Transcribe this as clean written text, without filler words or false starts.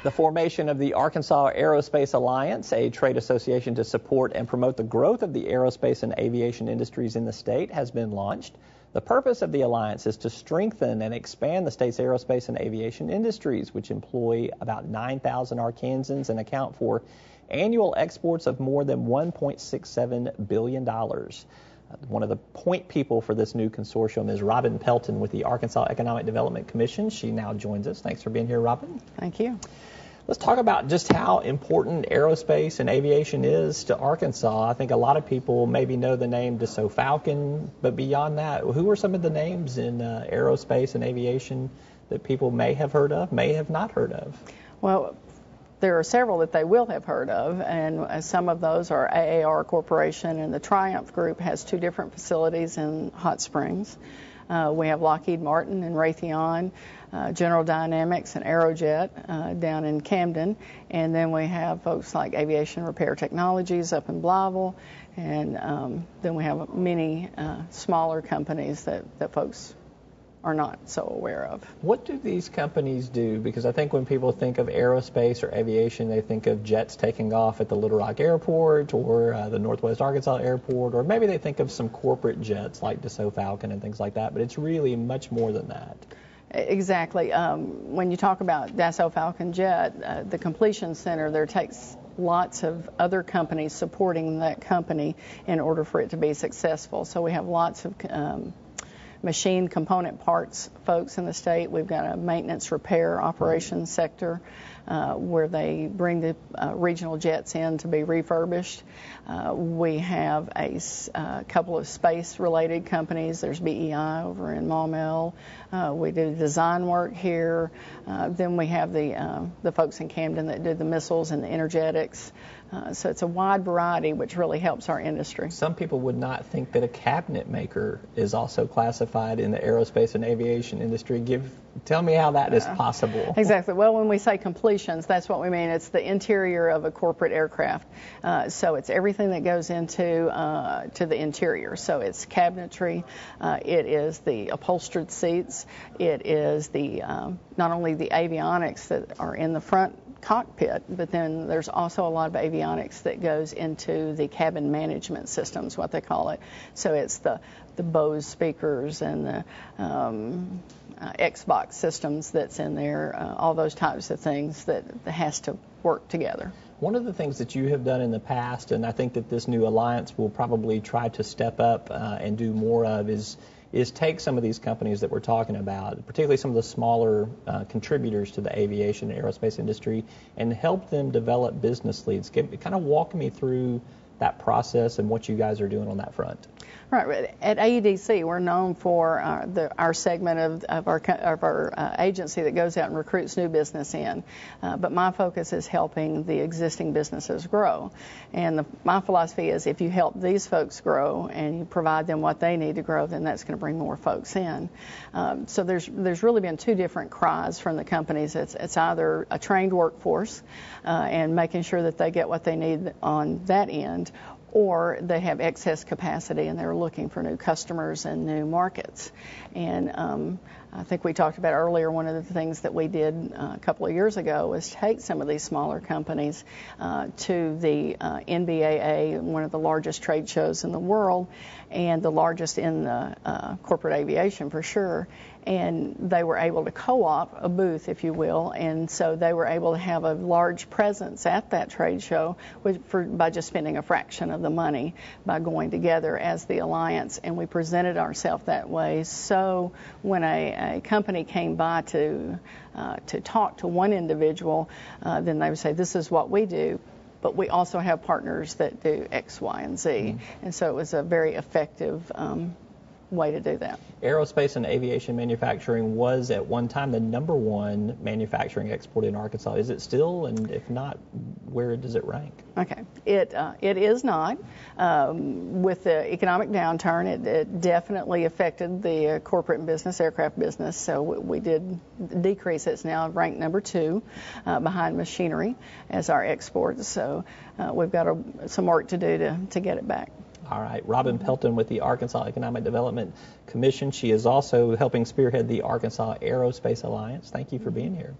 The formation of the Arkansas Aerospace Alliance, a trade association to support and promote the growth of the aerospace and aviation industries in the state, has been launched. The purpose of the alliance is to strengthen and expand the state's aerospace and aviation industries, which employ about 9,000 Arkansans and account for annual exports of more than $1.67 billion. One of the point people for this new consortium is Robin Pelton with the Arkansas Economic Development Commission. She now joins us. Thanks for being here, Robin. Thank you. Let's talk about just how important aerospace and aviation is to Arkansas. I think a lot of people maybe know the name Dassault Falcon, but beyond that, who are some of the names in aerospace and aviation that people may have heard of, may have not heard of? Well, there are several that they will have heard of, and some of those are AAR Corporation, and the Triumph Group has 2 different facilities in Hot Springs. We have Lockheed Martin and Raytheon, General Dynamics and Aerojet down in Camden, and then we have folks like Aviation Repair Technologies up in Blytheville, and then we have many smaller companies that folks are not so aware of. What do these companies do? Because I think when people think of aerospace or aviation, they think of jets taking off at the Little Rock Airport or the Northwest Arkansas Airport, or maybe they think of some corporate jets like Dassault Falcon and things like that, but it's really much more than that. Exactly. When you talk about Dassault Falcon jet, the completion center there takes lots of other companies supporting that company in order for it to be successful. So we have lots of machine component parts folks in the state. We've got a maintenance repair operations sector where they bring the regional jets in to be refurbished. We have a couple of space-related companies. There's BEI over in Maumelle. We do design work here. Then we have the folks in Camden that do the missiles and the energetics. So it's a wide variety, which really helps our industry. Some people would not think that a cabinet maker is also classified in the aerospace and aviation industry. Tell me how that is possible. Exactly. Well, when we say completions, that's what we mean. It's the interior of a corporate aircraft. So it's everything that goes into to the interior. So it's cabinetry. It is the upholstered seats. It is the not only the avionics that are in the front cockpit, but then there's also a lot of avionics that goes into the cabin management systems, what they call it. So it's the Bose speakers and the Xbox systems that's in there, all those types of things that has to work together. One of the things that you have done in the past, and I think that this new alliance will probably try to step up and do more of, is take some of these companies that we're talking about, particularly some of the smaller contributors to the aviation and aerospace industry, and help them develop business leads. Kind of walk me through that process and what you guys are doing on that front. Right. At AEDC, we're known for our segment of our agency that goes out and recruits new business in. But my focus is helping the existing businesses grow. And my philosophy is if you help these folks grow and you provide them what they need to grow, then that's going to bring more folks in. So there's really been 2 different cries from the companies. It's either a trained workforce and making sure that they get what they need on that end, or they have excess capacity and they're looking for new customers and new markets. And I think we talked about earlier, one of the things that we did a couple of years ago was take some of these smaller companies to the NBAA, one of the largest trade shows in the world and the largest in the corporate aviation for sure. And they were able to co-op a booth, if you will, and so they were able to have a large presence at that trade show by just spending a fraction of the money by going together as the alliance, and we presented ourselves that way. So when a company came by to talk to one individual, then they would say, this is what we do, but we also have partners that do X, Y, and Z. Mm-hmm. And so it was a very effective way to do that. Aerospace and aviation manufacturing was at one time the #1 manufacturing export in Arkansas. Is it still? And if not, where does it rank? Okay. It is not. With the economic downturn, it definitely affected the corporate and business aircraft business. So we did decrease. It's now ranked #2 behind machinery as our exports. So we've got some work to do to get it back. All right. Robin Pelton with the Arkansas Economic Development Commission. She is also helping spearhead the Arkansas Aerospace Alliance. Thank you for being here.